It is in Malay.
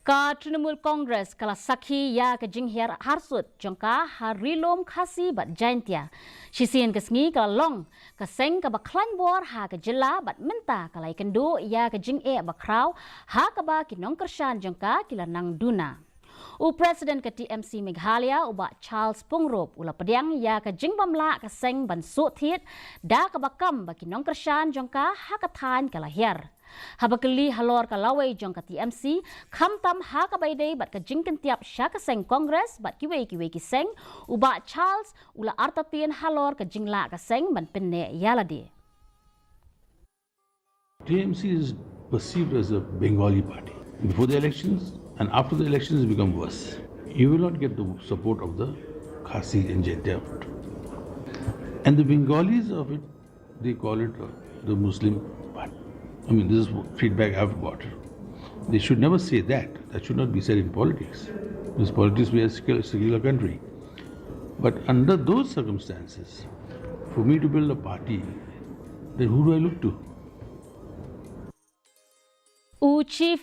Ka Trinamool Congress kala sakhi ya ka jinghiar harsut jongka harilom KHASI bat jaintia. Sisian kesngi kala long ka Seng ka baklan bor ha ka Jinglah bat minta kala ikendu ya ka jing bakraw ha ka ba kinong kershan jongka kila nang duna. U Presiden ke TMC Meghalaya uba Charles Pungrop ula pediang ya ka jing bamla ka Seng ban su thiet da ka bakam ba kinong kershan jongka ha ka than kala hiar. Habakali Halor kalaway jong ka TMC kham tam ha ka baydey bat ka jingken tiap sya ka Seng Congress bat kiwe ki Seng uba Charles ula Artatien Halor ka Jinglah ka Seng ban Pynneh Ialade. TMC is perceived as a Bengali party. Before the elections and after the elections it become worse. You will not get the support of the KHASI and Jinglah. And the Bengalis of it, they call it the Muslim party. I mean, this is feedback I've got. They should never say that. That should not be said in politics. Because politics we are a secular country. But under those circumstances, for me to build a party, then who do I look to? Chief